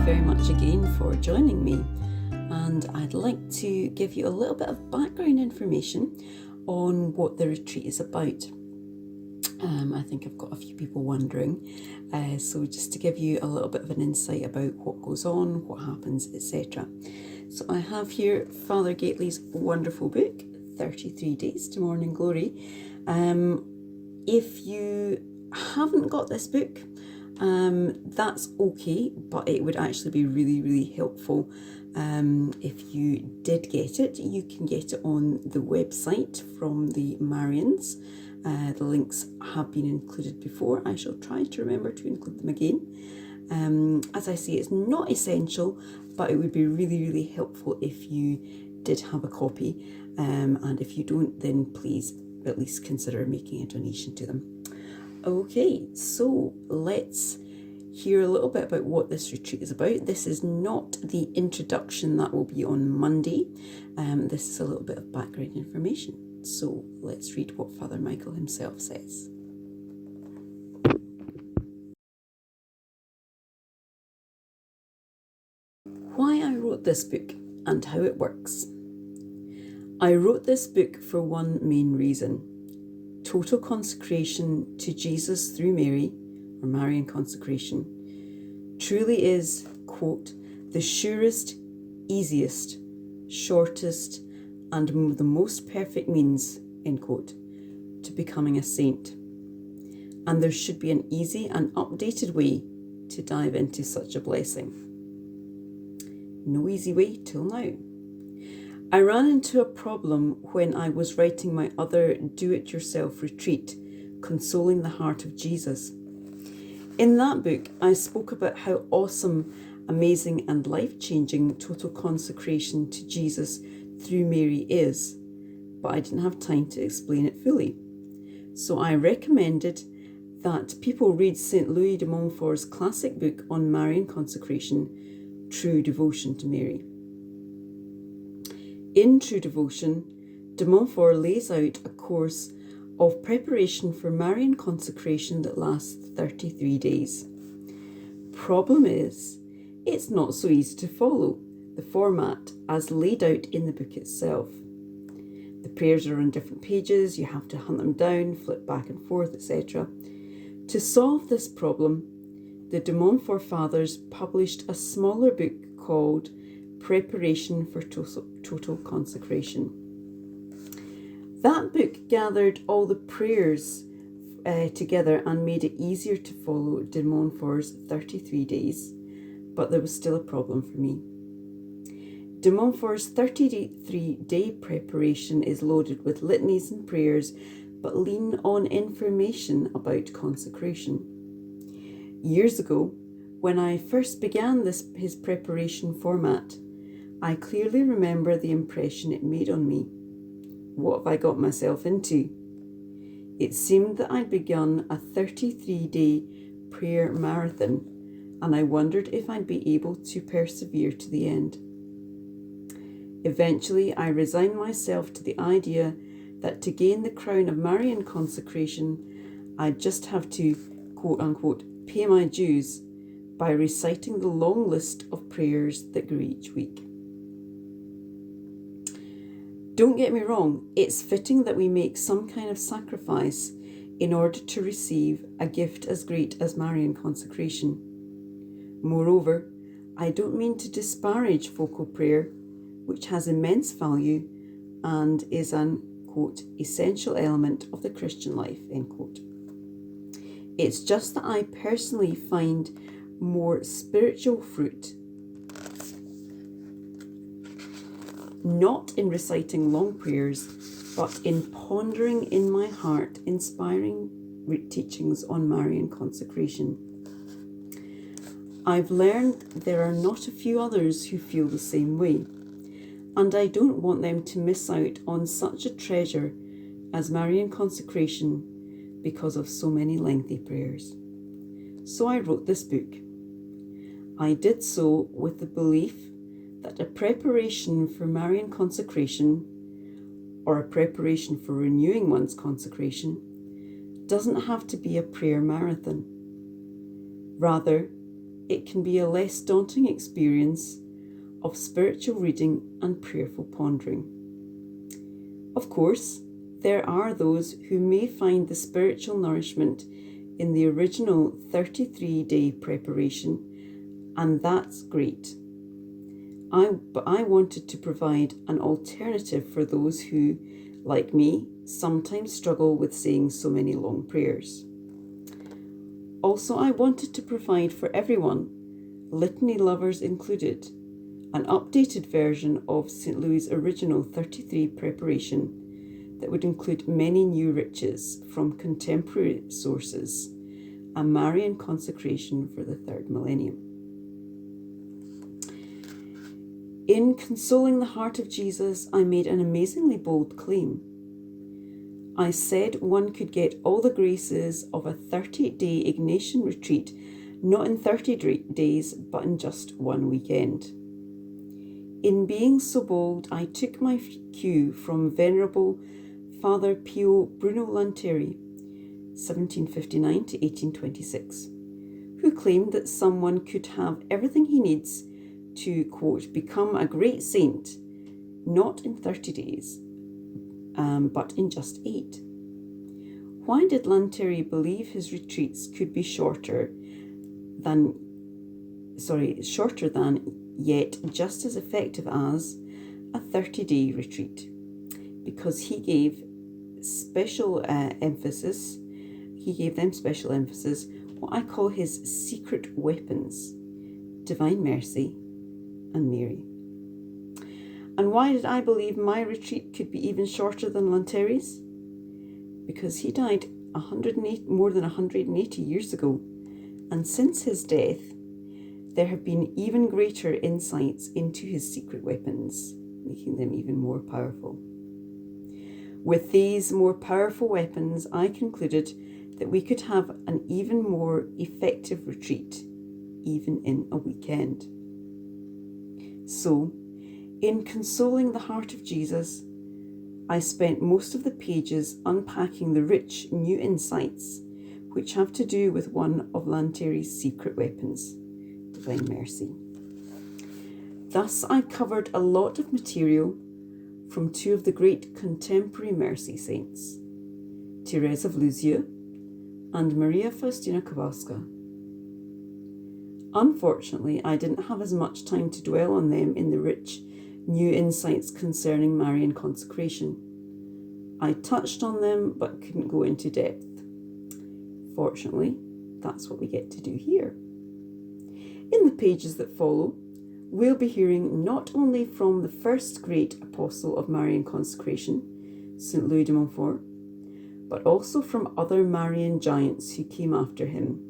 very much again for joining me, and I'd like to give you a little bit of background information on what the retreat is about. I think I've got a few people wondering, so just to give you a little bit of an insight about what goes on, what happens, etc. So I have here Father Gately's wonderful book, 33 Days to Morning Glory. If you haven't got this book, that's okay, but it would actually be really helpful if you did get it. You can get it on the website from the Marians. The links have been included before. I shall try to remember to include them again. As I say, it's not essential, but it would be really helpful if you did have a copy, and if you don't, then please at least consider making a donation to them. Okay, so let's hear a little bit about what this retreat is about. This is not the introduction that will be on Monday. This is a little bit of background information. So let's read what Father Michael himself says. Why I wrote this book and how it works. I wrote this book for one main reason. Total consecration to Jesus through Mary, or Marian consecration, truly is, quote, the surest, easiest, shortest, and the most perfect means, end quote, to becoming a saint. And there should be an easy and updated way to dive into such a blessing. No easy way till now. I ran into a problem when I was writing my other do-it-yourself retreat, Consoling the Heart of Jesus. In that book, I spoke about how awesome, amazing and life-changing total consecration to Jesus through Mary is, but I didn't have time to explain it fully. So I recommended that people read St. Louis de Montfort's classic book on Marian consecration, True Devotion to Mary. In True Devotion, de Montfort lays out a course of preparation for Marian consecration that lasts 33 days. Problem is, it's not so easy to follow the format as laid out in the book itself. The prayers are on different pages, you have to hunt them down, flip back and forth, etc. To solve this problem, the de Montfort Fathers published a smaller book called Preparation for Total Consecration. That book gathered all the prayers together and made it easier to follow de Montfort's 33 days, but there was still a problem for me. De Montfort's 33-day preparation is loaded with litanies and prayers, but lean on information about consecration. Years ago, when I first began his preparation format, I clearly remember the impression it made on me. What have I got myself into? It seemed that I'd begun a 33-day prayer marathon, and I wondered if I'd be able to persevere to the end. Eventually, I resigned myself to the idea that to gain the crown of Marian consecration, I'd just have to, quote-unquote, pay my dues by reciting the long list of prayers that grew each week. Don't get me wrong, it's fitting that we make some kind of sacrifice in order to receive a gift as great as Marian consecration. Moreover, I don't mean to disparage focal prayer, which has immense value and is an, quote, essential element of the Christian life, end quote. It's just that I personally find more spiritual fruit not in reciting long prayers, but in pondering in my heart inspiring teachings on Marian consecration. I've learned there are not a few others who feel the same way, and I don't want them to miss out on such a treasure as Marian consecration because of so many lengthy prayers. So I wrote this book. I did so with the belief that a preparation for Marian consecration, or a preparation for renewing one's consecration, doesn't have to be a prayer marathon. Rather, it can be a less daunting experience of spiritual reading and prayerful pondering. Of course, there are those who may find the spiritual nourishment in the original 33-day preparation, and that's great. But I wanted to provide an alternative for those who, like me, sometimes struggle with saying so many long prayers. Also, I wanted to provide for everyone, litany lovers included, an updated version of St. Louis' original 33 preparation that would include many new riches from contemporary sources, a Marian consecration for the third millennium. In Consoling the Heart of Jesus, I made an amazingly bold claim. I said one could get all the graces of a 30-day Ignatian retreat, not in 30 days, but in just one weekend. In being so bold, I took my cue from Venerable Father Pio Bruno Lanteri, 1759 to 1826, who claimed that someone could have everything he needs to, quote, become a great saint, not in 30 days, but in just 8. Why did Lanteri believe his retreats could be shorter than, yet just as effective as a 30-day retreat? Because he gave them special emphasis, what I call his secret weapons, divine mercy and Mary. And why did I believe my retreat could be even shorter than Lanteri's? Because he died more than 180 years ago, and since his death, there have been even greater insights into his secret weapons, making them even more powerful. With these more powerful weapons, I concluded that we could have an even more effective retreat, even in a weekend. So, in Consoling the Heart of Jesus, I spent most of the pages unpacking the rich new insights which have to do with one of Lanteri's secret weapons, divine mercy. Thus, I covered a lot of material from two of the great contemporary mercy saints, Therese of Lisieux and Maria Faustina Kowalska. Unfortunately, I didn't have as much time to dwell on them in the rich new insights concerning Marian consecration. I touched on them but couldn't go into depth. Fortunately, that's what we get to do here. In the pages that follow, we'll be hearing not only from the first great apostle of Marian consecration, St. Louis de Montfort, but also from other Marian giants who came after him.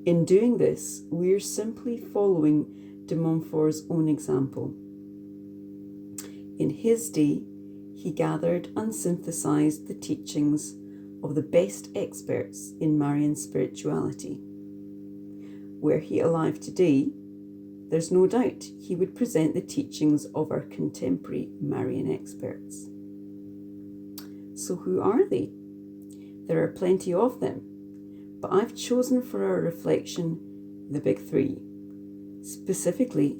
In doing this, we're simply following de Montfort's own example. In his day, he gathered and synthesized the teachings of the best experts in Marian spirituality. Were he alive today, there's no doubt he would present the teachings of our contemporary Marian experts. So who are they? There are plenty of them, but I've chosen for our reflection the big three. Specifically,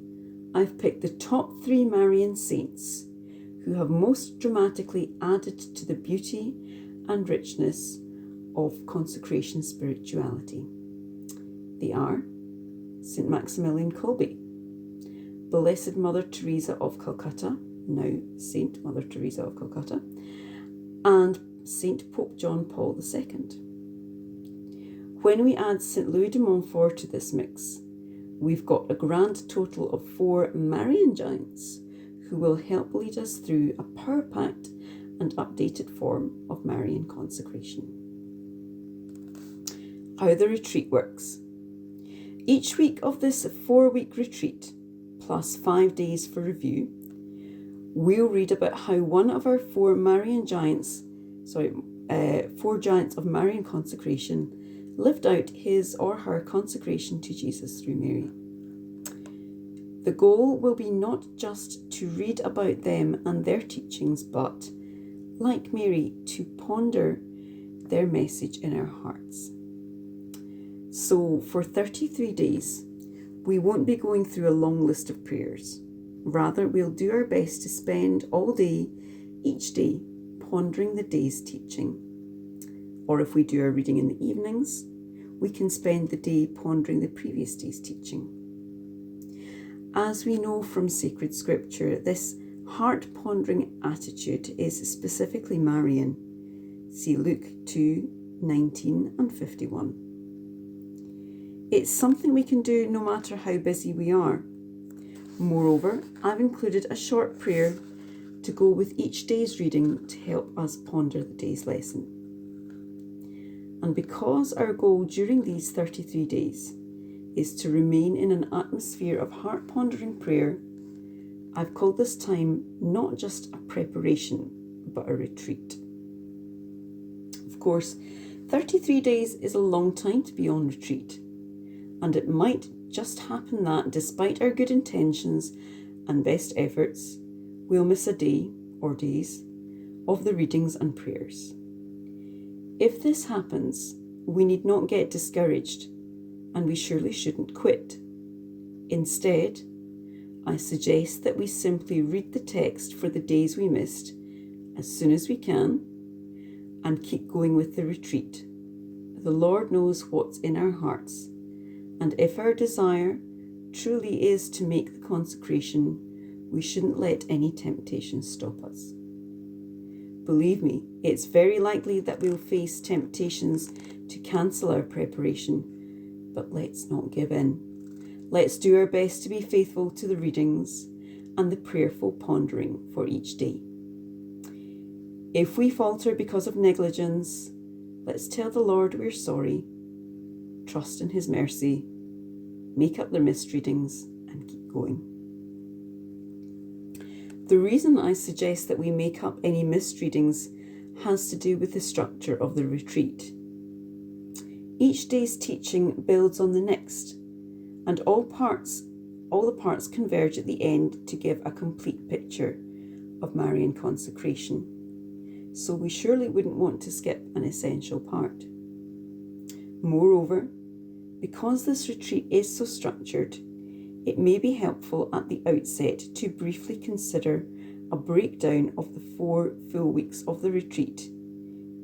I've picked the top 3 Marian saints who have most dramatically added to the beauty and richness of consecration spirituality. They are St. Maximilian Kolbe, Blessed Mother Teresa of Calcutta, now Saint Mother Teresa of Calcutta, and Saint Pope John Paul II. When we add St. Louis de Montfort to this mix, we've got a grand total of 4 Marian giants who will help lead us through a power-packed and updated form of Marian consecration. How the retreat works. Each week of this 4-week retreat, plus 5 days for review, we'll read about how one of our 4 giants of Marian consecration lived out his or her consecration to Jesus through Mary. The goal will be not just to read about them and their teachings, but, like Mary, to ponder their message in our hearts. So for 33 days, we won't be going through a long list of prayers. Rather, we'll do our best to spend all day, each day, pondering the day's teaching. Or if we do our reading in the evenings, we can spend the day pondering the previous day's teaching. As we know from sacred scripture, this heart-pondering attitude is specifically Marian. See Luke 2:19 and 51. It's something we can do no matter how busy we are. Moreover, I've included a short prayer to go with each day's reading to help us ponder the day's lesson. And because our goal during these 33 days is to remain in an atmosphere of heart-pondering prayer, I've called this time not just a preparation, but a retreat. Of course, 33 days is a long time to be on retreat, and it might just happen that, despite our good intentions and best efforts, we'll miss a day or days of the readings and prayers. If this happens, we need not get discouraged, and we surely shouldn't quit. Instead, I suggest that we simply read the text for the days we missed as soon as we can and keep going with the retreat. The Lord knows what's in our hearts, and if our desire truly is to make the consecration, we shouldn't let any temptation stop us. Believe me, it's very likely that we'll face temptations to cancel our preparation, but let's not give in. Let's do our best to be faithful to the readings and the prayerful pondering for each day. If we falter because of negligence, let's tell the Lord we're sorry, trust in His mercy, make up the missed readings, and keep going. The reason I suggest that we make up any missed readings has to do with the structure of the retreat. Each day's teaching builds on the next, and all the parts converge at the end to give a complete picture of Marian consecration. So we surely wouldn't want to skip an essential part. Moreover, because this retreat is so structured, it may be helpful at the outset to briefly consider a breakdown of the 4 full weeks of the retreat,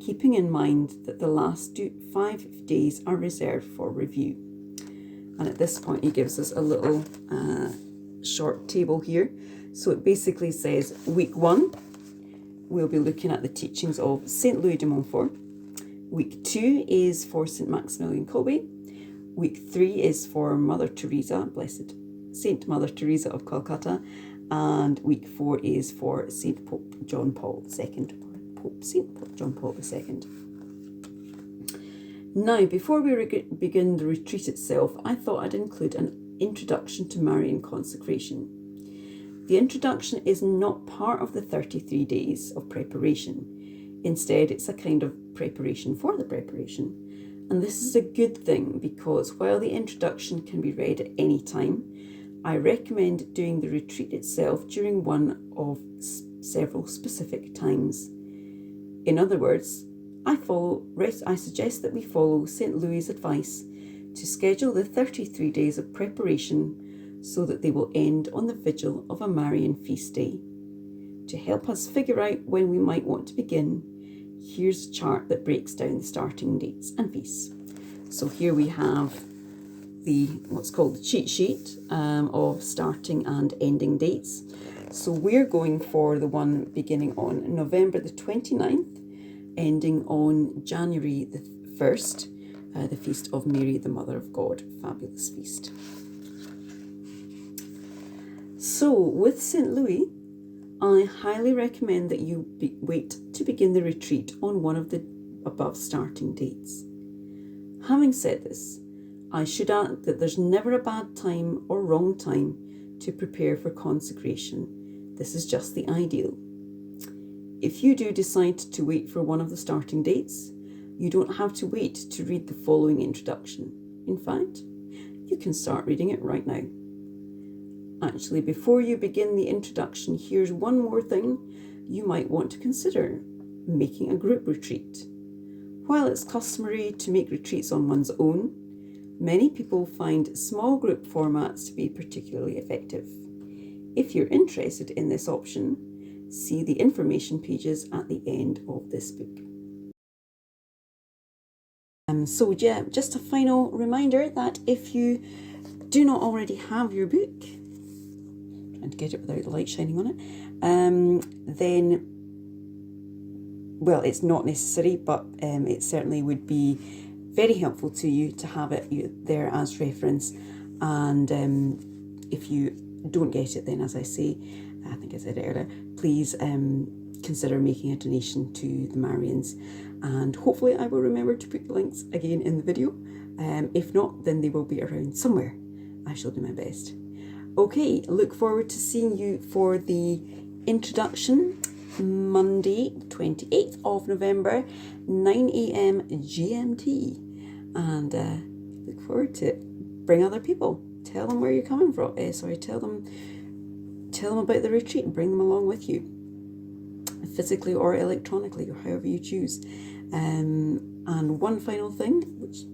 keeping in mind that the last 5 days are reserved for review. And at this point, he gives us a little short table here. So it basically says week 1, we'll be looking at the teachings of St. Louis de Montfort. Week 2 is for St. Maximilian Kolbe. Week 3 is for Mother Teresa, Blessed Saint Mother Teresa of Calcutta. And week 4 is for Saint Pope John Paul II. Saint Pope John Paul II. Now, before we begin the retreat itself, I thought I'd include an introduction to Marian consecration. The introduction is not part of the 33 days of preparation. Instead, it's a kind of preparation for the preparation. And this is a good thing because while the introduction can be read at any time, I recommend doing the retreat itself during one of several specific times. In other words, I suggest that we follow St. Louis' advice to schedule the 33 days of preparation so that they will end on the vigil of a Marian feast day. To help us figure out when we might want to begin, here's a chart that breaks down the starting dates and feasts. So here we have what's called the cheat sheet of starting and ending dates. So we're going for the one beginning on November the 29th, ending on January the 1st, the Feast of Mary, the Mother of God. Fabulous feast. So with St. Louis, I highly recommend that you wait to begin the retreat on one of the above starting dates. Having said this, I should add that there's never a bad time or wrong time to prepare for consecration. This is just the ideal. If you do decide to wait for one of the starting dates, you don't have to wait to read the following introduction. In fact, you can start reading it right now. Actually, before you begin the introduction, here's one more thing you might want to consider: making a group retreat. While it's customary to make retreats on one's own, Many people find small group formats to be particularly effective. If you're interested in this option, see the information pages at the end of this book. So yeah, just a final reminder that if you do not already have your book, trying to get it without the light shining on it, then, well, it's not necessary, but it certainly would be very helpful to you to have it there as reference. And if you don't get it, then, as I say, I think I said it earlier, please consider making a donation to the Marians, and hopefully I will remember to put the links again in the video. If not, then they will be around somewhere. I shall do my best. Okay, look forward to seeing you for the introduction, Monday 28th of November, 9 AM GMT, and look forward to it. Bring other people, tell them where you're coming from, tell them about the retreat and bring them along with you, physically or electronically, or however you choose. And one final thing, which,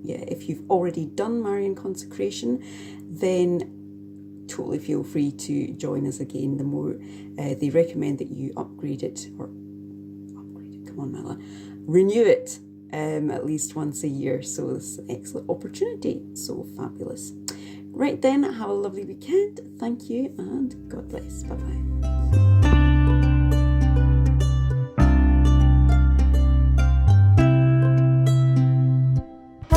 yeah, if you've already done Marian consecration, then totally feel free to join us again. The more they recommend that you renew it at least once a year. So it's an excellent opportunity. So fabulous. Right then, have a lovely weekend. Thank you and God bless. Bye bye.